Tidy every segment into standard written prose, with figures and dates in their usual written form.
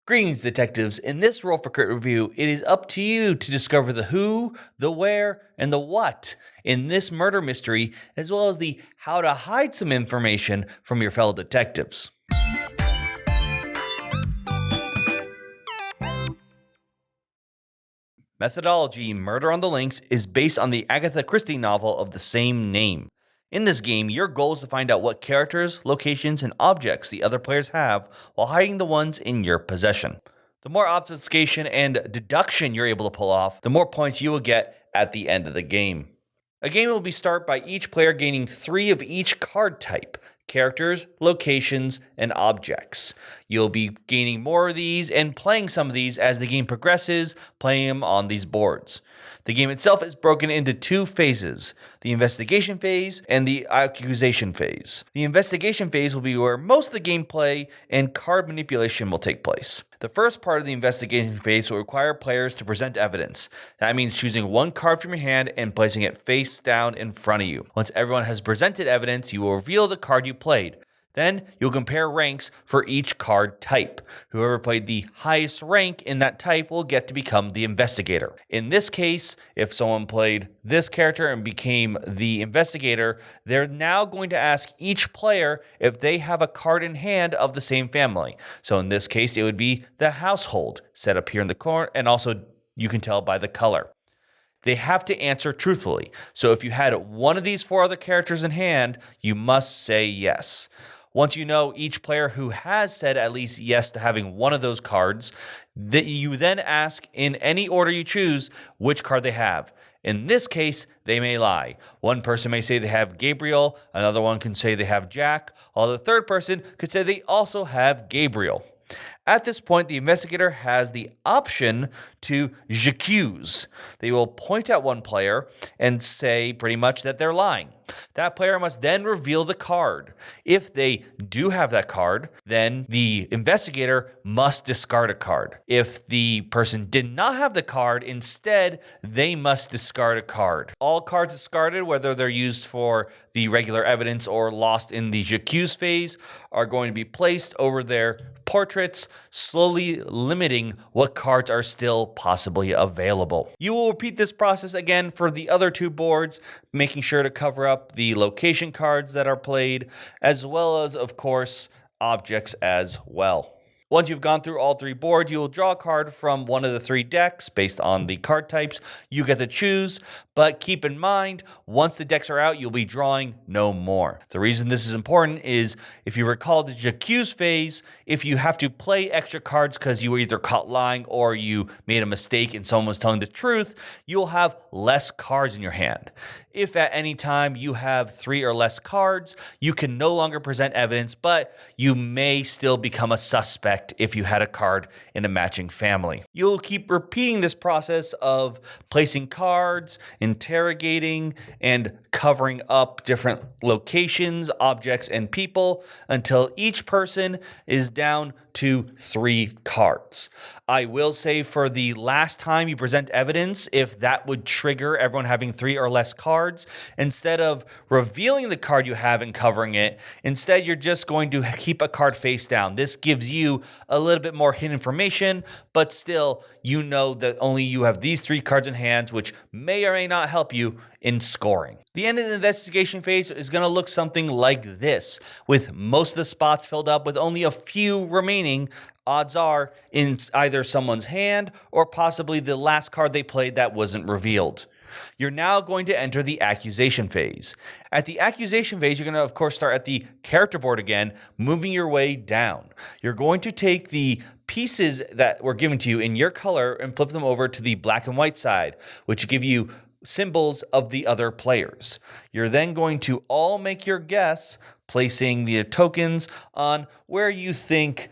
Greetings, detectives. In this Roll for Crit review, it is up to you to discover the who, the where, and the what in this murder mystery, as well as the how to hide some information from your fellow detectives. Methodologie Murder on the Links is based on the Agatha Christie novel of the same name. In this game, your goal is to find out what characters, locations, and objects the other players have while hiding the ones in your possession. The more obfuscation and deduction you're able to pull off, the more points you will get at the end of the game. A game will be started by each player gaining 3 of each card type: characters, locations, and objects. You'll be gaining more of these and playing some of these as the game progresses, playing them on these boards. The game itself is broken into 2 phases: the investigation phase and the accusation phase. The investigation phase will be where most of the gameplay and card manipulation will take place. The first part of the investigation phase will require players to present evidence. That means choosing one card from your hand and placing it face down in front of you. Once everyone has presented evidence, you will reveal the card you played. Then you'll compare ranks for each card type. Whoever played the highest rank in that type will get to become the investigator. In this case, if someone played this character and became the investigator, they're now going to ask each player if they have a card in hand of the same family. So in this case, it would be the household set up here in the corner, and also you can tell by the color. They have to answer truthfully. So if you had one of these 4 other characters in hand, you must say yes. Once you know each player who has said at least yes to having one of those cards, that you then ask in any order you choose which card they have. In this case, they may lie. One person may say they have Gabriel, another one can say they have Jack, while the third person could say they also have Gabriel. At this point, the investigator has the option to accuse. They will point at one player and say pretty much that they're lying. That player must then reveal the card. If they do have that card, then the investigator must discard a card. If the person did not have the card, instead, they must discard a card. All cards discarded, whether they're used for the regular evidence or lost in the accuse phase, are going to be placed over their portraits, slowly limiting what cards are still possibly available. You will repeat this process again for the other 2 boards, making sure to cover up the location cards that are played, as well as, of course, objects as well. Once you've gone through all 3 boards, you will draw a card from one of the 3 decks based on the card types you get to choose, but keep in mind, once the decks are out, you'll be drawing no more. The reason this is important is, if you recall the accuse phase, if you have to play extra cards because you were either caught lying or you made a mistake and someone was telling the truth, you'll have less cards in your hand. If at any time you have 3 or less cards, you can no longer present evidence, but you may still become a suspect if you had a card in a matching family. You'll keep repeating this process of placing cards, interrogating, and covering up different locations, objects, and people until each person is down to 3 cards. I will say, for the last time you present evidence, if that would trigger everyone having 3 or less cards, instead of revealing the card you have and covering it, instead you're just going to keep a card face down. This gives you a little bit more hidden information, but still you know that only you have these 3 cards in hand, which may or may not help you in scoring. The end of the investigation phase is going to look something like this, with most of the spots filled up with only a few remaining. Odds are in either someone's hand or possibly the last card they played that wasn't revealed. You're now going to enter the accusation phase. At the accusation phase, you're going to, of course, start at the character board again, moving your way down. You're going to take the pieces that were given to you in your color and flip them over to the black and white side, which give you symbols of the other players. You're then going to all make your guess, placing the tokens on where you think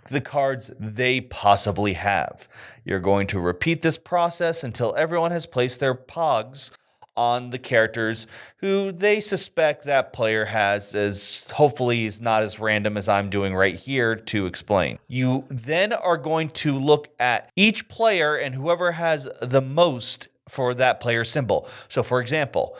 the cards they possibly have. You're going to repeat this process until everyone has placed their pogs on the characters who they suspect that player has, as hopefully is not as random as I'm doing right here to explain. You then are going to look at each player and whoever has the most for that player symbol. So for example,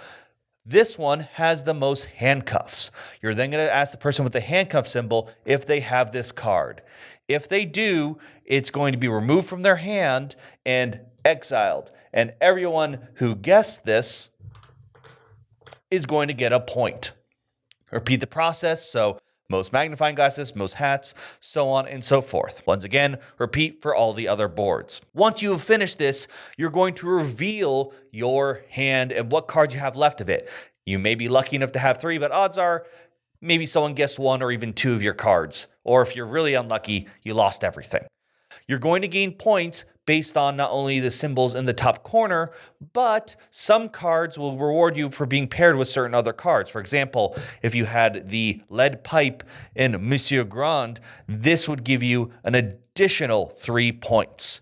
this one has the most handcuffs. You're then going to ask the person with the handcuff symbol if they have this card. If they do, it's going to be removed from their hand and exiled. And everyone who guessed this is going to get a point. Repeat the process, so most magnifying glasses, most hats, so on and so forth. Once again, repeat for all the other boards. Once you have finished this, you're going to reveal your hand and what cards you have left of it. You may be lucky enough to have 3, but odds are maybe someone guessed 1 or even 2 of your cards. Or if you're really unlucky, you lost everything. You're going to gain points based on not only the symbols in the top corner, but some cards will reward you for being paired with certain other cards. For example, if you had the lead pipe in Monsieur Grand, this would give you an additional 3 points.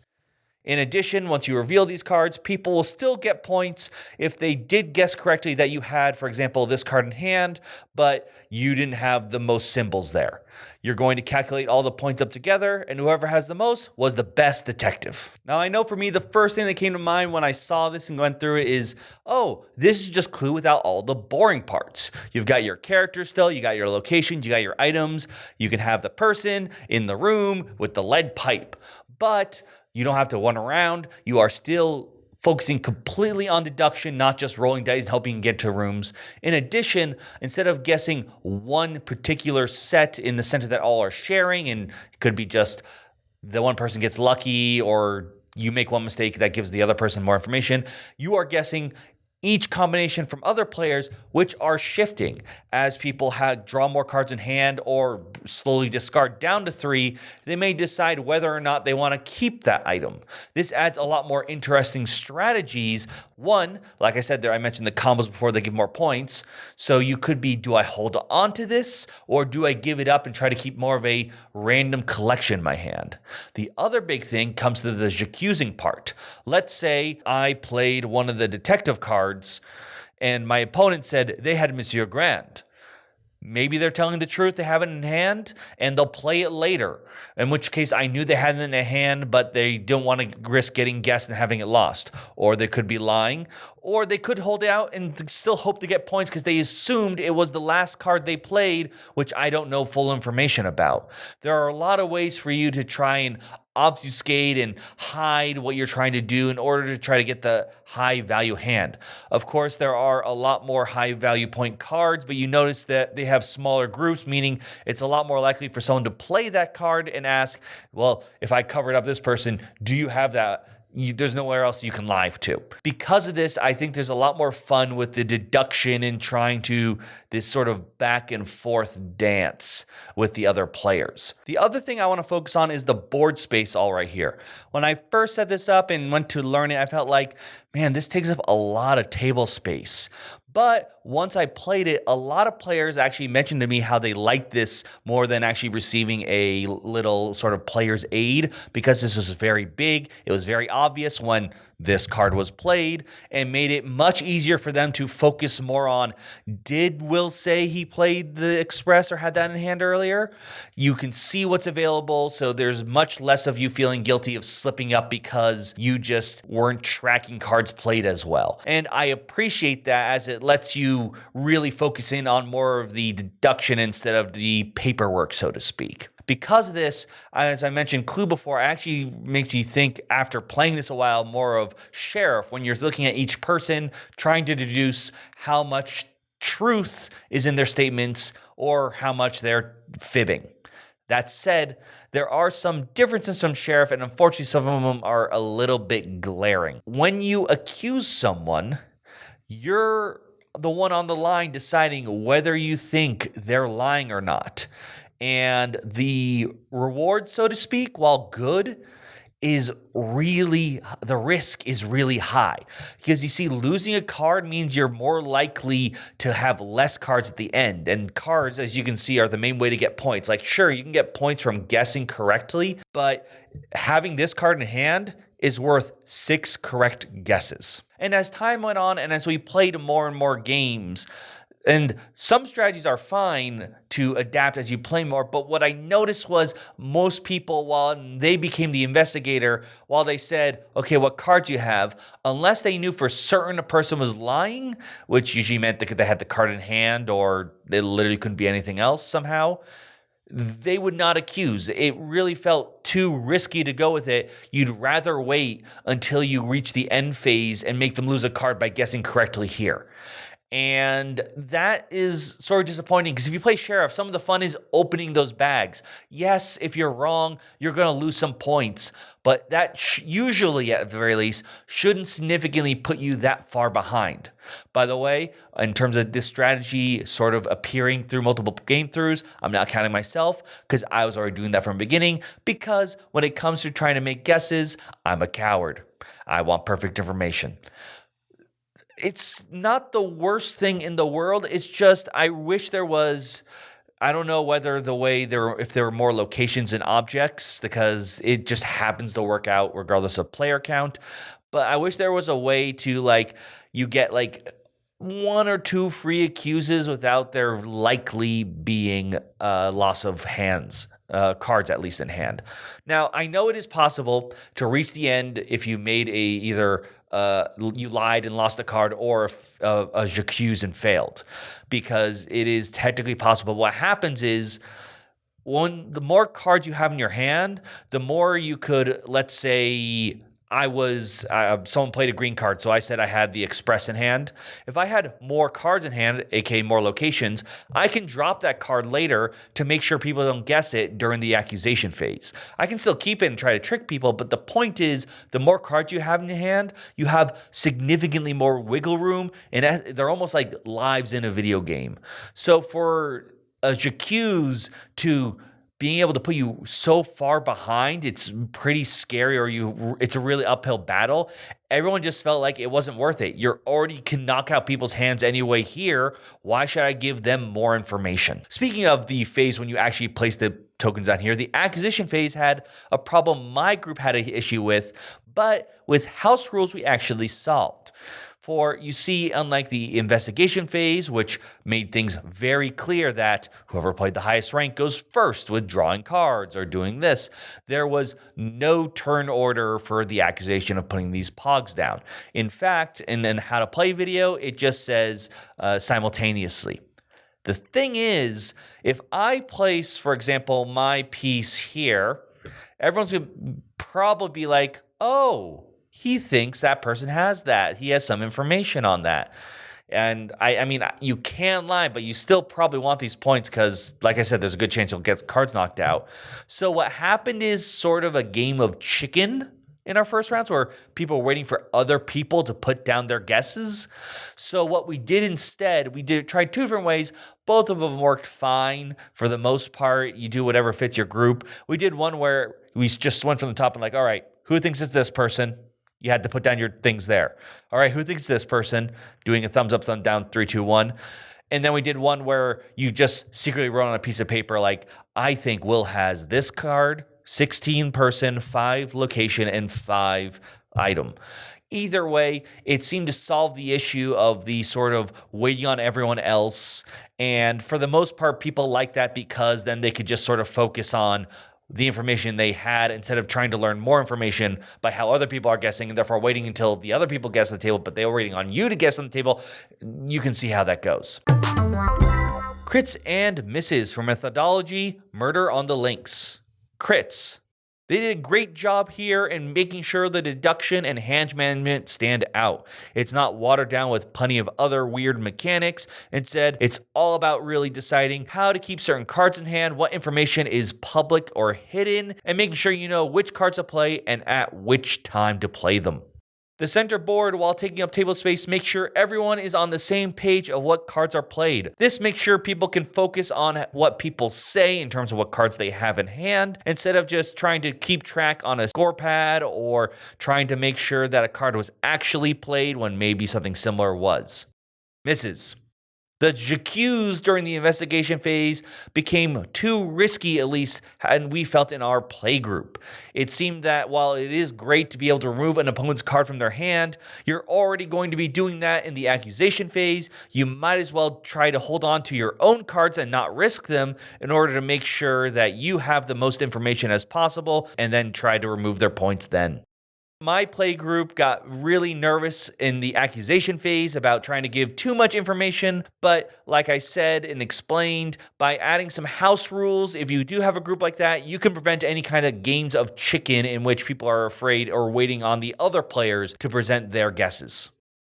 In addition, once you reveal these cards, people will still get points if they did guess correctly that you had, for example, this card in hand, but you didn't have the most symbols there. You're going to calculate all the points up together, and whoever has the most was the best detective. Now, I know for me, the first thing that came to mind when I saw this and went through it is, oh, this is just Clue without all the boring parts. You've got your characters still, you got your locations, you got your items, you can have the person in the room with the lead pipe, but you don't have to run around. You are still focusing completely on deduction, not just rolling dice and hoping you can get to rooms. In addition, instead of guessing one particular set in the center that all are sharing, and it could be just the one person gets lucky or you make one mistake that gives the other person more information, you are guessing each combination from other players, which are shifting. As people draw more cards in hand or slowly discard down to 3, they may decide whether or not they want to keep that item. This adds a lot more interesting strategies. One, like I said there, I mentioned the combos before, they give more points. So you could be, do I hold on to this or do I give it up and try to keep more of a random collection in my hand? The other big thing comes to the accusing part. Let's say I played one of the detective cards and my opponent said they had Monsieur Grand. Maybe they're telling the truth, they have it in hand, and they'll play it later. In which case, I knew they had it in a hand, but they don't want to risk getting guessed and having it lost. Or they could be lying. Or they could hold out and still hope to get points because they assumed it was the last card they played, which I don't know full information about. There are a lot of ways for you to try and obfuscate and hide what you're trying to do in order to try to get the high value hand. Of course, there are a lot more high value point cards, but you notice that they have smaller groups, meaning it's a lot more likely for someone to play that card and ask, well, if I covered up this person, do you have that? There's nowhere else you can lie to. Because of this, I think there's a lot more fun with the deduction and trying to this sort of back and forth dance with the other players. The other thing I want to focus on is the board space all right here. When I first set this up and went to learn it, I felt like, man, this takes up a lot of table space. But once I played it, a lot of players actually mentioned to me how they liked this more than actually receiving a little sort of player's aid because this was very big. It was very obvious when this card was played and made it much easier for them to focus more on, did Will say he played the Express or had that in hand earlier? You can see what's available, so there's much less of you feeling guilty of slipping up because you just weren't tracking cards played as well. And I appreciate that as it lets you really focus in on more of the deduction instead of the paperwork, so to speak. Because of this, as I mentioned Clue before, actually makes you think after playing this a while more of Sheriff when you're looking at each person, trying to deduce how much truth is in their statements or how much they're fibbing. That said, there are some differences from Sheriff, and unfortunately some of them are a little bit glaring. When you accuse someone, you're the one on the line deciding whether you think they're lying or not. And the reward, so to speak, while good, is really, the risk is really high. Because you see, losing a card means you're more likely to have less cards at the end. And cards, as you can see, are the main way to get points. Like, sure, you can get points from guessing correctly, but having this card in hand is worth 6 correct guesses. And as time went on, and as we played more and more games, and some strategies are fine to adapt as you play more, but what I noticed was most people, while they became the investigator, while they said, okay, what cards you have, unless they knew for certain a person was lying, which usually meant that they had the card in hand or it literally couldn't be anything else somehow, they would not accuse. It really felt too risky to go with it. You'd rather wait until you reach the end phase and make them lose a card by guessing correctly here. And that is sort of disappointing because if you play Sheriff, some of the fun is opening those bags. Yes, if you're wrong, you're going to lose some points, but that usually, at the very least, shouldn't significantly put you that far behind. By the way, in terms of this strategy sort of appearing through multiple game throughs, I'm not counting myself because I was already doing that from the beginning, because when it comes to trying to make guesses, I'm a coward. I want perfect information. It's not the worst thing in the world. It's just I wish there was, I don't know whether if there were more locations and objects, because it just happens to work out regardless of player count. But I wish there was a way to you get one or two free accuses without there likely being loss of hands. Cards at least in hand. Now, I know it is possible to reach the end if you made either you lied and lost a card, or a j'accuse and failed, because it is technically possible. What happens is, the more cards you have in your hand, the more you could, let's say, someone played a green card, so I said I had the Express in hand. If I had more cards in hand, aka more locations, I can drop that card later to make sure people don't guess it during the accusation phase. I can still keep it and try to trick people, but the point is, the more cards you have in your hand, you have significantly more wiggle room, and they're almost like lives in a video game. So for a j'accuse to being able to put you so far behind, it's pretty scary, it's a really uphill battle. Everyone just felt like it wasn't worth it. You already can knock out people's hands anyway here. Why should I give them more information? Speaking of the phase when you actually place the tokens on here, the acquisition phase had a problem my group had an issue with, but with house rules we actually solved. For you see, unlike the investigation phase, which made things very clear that whoever played the highest rank goes first with drawing cards or doing this, there was no turn order for the accusation of putting these pogs down. In fact, in the how to play video, it just says simultaneously. The thing is, if I place, for example, my piece here, everyone's going to probably be like, oh, he thinks that person has that. He has some information on that. And I mean, you can lie, but you still probably want these points because, like I said, there's a good chance you'll get cards knocked out. So what happened is sort of a game of chicken in our first rounds, where people were waiting for other people to put down their guesses. So what we did instead, tried two different ways. Both of them worked fine for the most part. You do whatever fits your group. We did one where we just went from the top and all right, who thinks it's this person? You had to put down your things there. All right, who thinks this person? Doing a thumbs up, thumb down, 3, 2, 1. And then we did one where you just secretly wrote on a piece of paper, I think Will has this card, 16 person, 5 location, and 5 item. Either way, it seemed to solve the issue of the sort of waiting on everyone else. And for the most part, people like that because then they could just sort of focus on the information they had instead of trying to learn more information by how other people are guessing and therefore waiting until the other people guess at the table, but they were waiting on you to guess on the table. You can see how that goes. Crits and misses for Methodologie, Murder on the Links. Crits. They did a great job here in making sure the deduction and hand management stand out. It's not watered down with plenty of other weird mechanics. Instead, it's all about really deciding how to keep certain cards in hand, what information is public or hidden, and making sure you know which cards to play and at which time to play them. The center board, while taking up table space, makes sure everyone is on the same page of what cards are played. This makes sure people can focus on what people say in terms of what cards they have in hand, instead of just trying to keep track on a score pad or trying to make sure that a card was actually played when maybe something similar was. Misses. The j'accuse during the investigation phase became too risky, at least, and we felt in our play group. It seemed that while it is great to be able to remove an opponent's card from their hand, you're already going to be doing that in the accusation phase. You might as well try to hold on to your own cards and not risk them in order to make sure that you have the most information as possible, and then try to remove their points then. My play group got really nervous in the accusation phase about trying to give too much information, but like I said and explained, by adding some house rules, if you do have a group like that, you can prevent any kind of games of chicken in which people are afraid or waiting on the other players to present their guesses.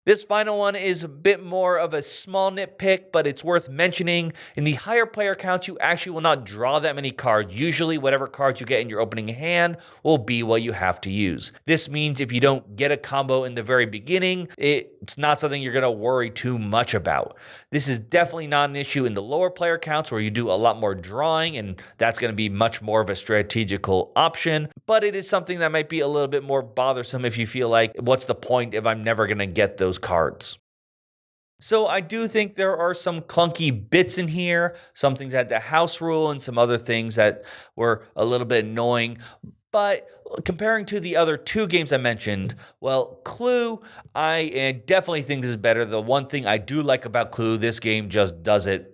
This final one is a bit more of a small nitpick, but it's worth mentioning. In the higher player counts, you actually will not draw that many cards. Usually, whatever cards you get in your opening hand will be what you have to use. This means if you don't get a combo in the very beginning, it's not something you're going to worry too much about. This is definitely not an issue in the lower player counts where you do a lot more drawing, and that's going to be much more of a strategical option, but it is something that might be a little bit more bothersome if you feel like, what's the point if I'm never going to get those cards? So I do think there are some clunky bits in here, some things had the house rule and some other things that were a little bit annoying. But comparing to the other two games I mentioned, well, Clue, I definitely think this is better. The one thing I do like about Clue, this game just does it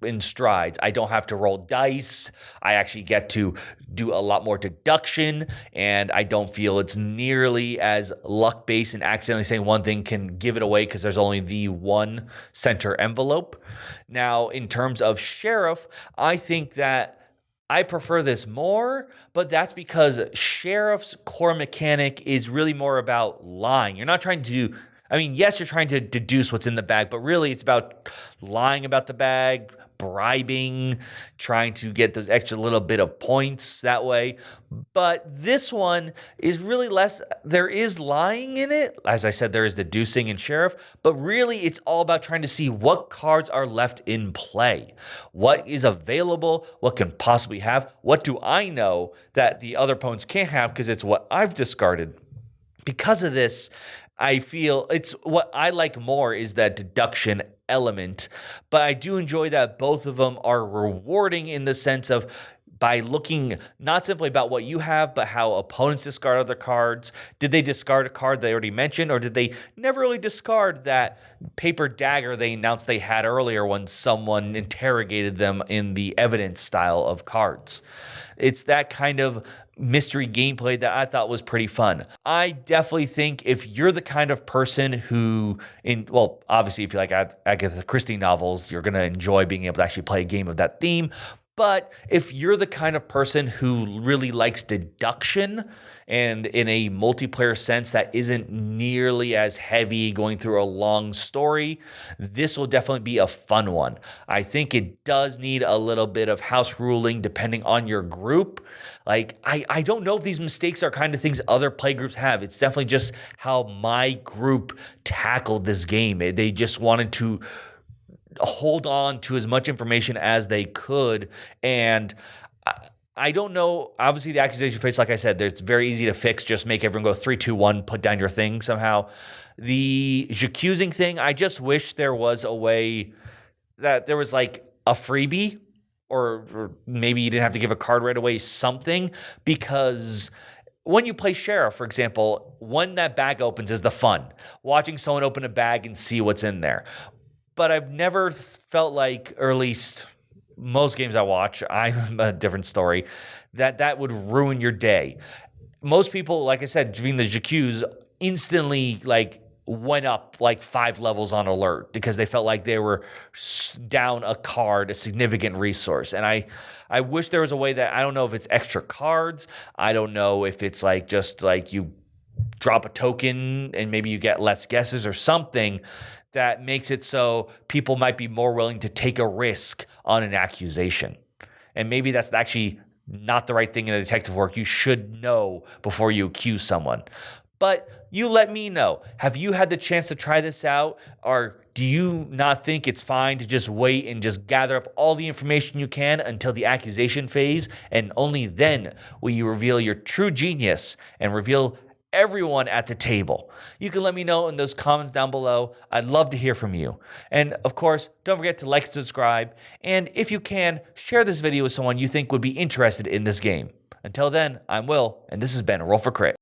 in strides. I don't have to roll dice. I actually get to do a lot more deduction, and I don't feel it's nearly as luck-based, and accidentally saying one thing can give it away because there's only the one center envelope. Now, in terms of Sheriff, I think that I prefer this more, but that's because Sheriff's core mechanic is really more about lying. You're not trying to yes, you're trying to deduce what's in the bag, but really it's about lying about the bag, bribing, trying to get those extra little bit of points that way. But this one is really less, there is lying in it. As I said, there is deducing in Sheriff, but really it's all about trying to see what cards are left in play. What is available? What can possibly have? What do I know that the other opponents can't have because it's what I've discarded? Because of this, I feel it's what I like more is that deduction element, but I do enjoy that both of them are rewarding in the sense of by looking not simply about what you have, but how opponents discard other cards. Did they discard a card they already mentioned, or did they never really discard that paper dagger they announced they had earlier when someone interrogated them in the evidence style of cards? It's that kind of mystery gameplay that I thought was pretty fun. I definitely think if you're the kind of person who, obviously if you like Agatha Christie novels, you're going to enjoy being able to actually play a game of that theme. But if you're the kind of person who really likes deduction and in a multiplayer sense that isn't nearly as heavy going through a long story, this will definitely be a fun one. I think it does need a little bit of house ruling depending on your group. Like, I don't know if these mistakes are kind of things other play groups have. It's definitely just how my group tackled this game. They just wanted to hold on to as much information as they could. And I don't know. Obviously, the accusation phase, like I said, it's very easy to fix. Just make everyone go 3, 2, 1, put down your thing somehow. The accusing thing, I just wish there was a way that there was like a freebie, or maybe you didn't have to give a card right away, something, because when you play Sheriff, for example, when that bag opens is the fun. Watching someone open a bag and see what's in there. But I've never felt like, or at least most games I watch, I'm a different story, that would ruin your day. Most people, like I said, doing the j'accuse instantly went up 5 levels on alert because they felt like they were down a card, a significant resource. And I wish there was a way that, I don't know if it's extra cards. I don't know if it's just you drop a token and maybe you get less guesses or something that makes it so people might be more willing to take a risk on an accusation. And maybe that's actually not the right thing in a detective work. You should know before you accuse someone. But you let me know. Have you had the chance to try this out? Or do you not think it's fine to just wait and just gather up all the information you can until the accusation phase? And only then will you reveal your true genius and reveal everyone at the table. You can let me know in those comments down below. I'd love to hear from you. And of course, don't forget to like and subscribe. And if you can, share this video with someone you think would be interested in this game. Until then, I'm Will, and this has been Roll for Crit.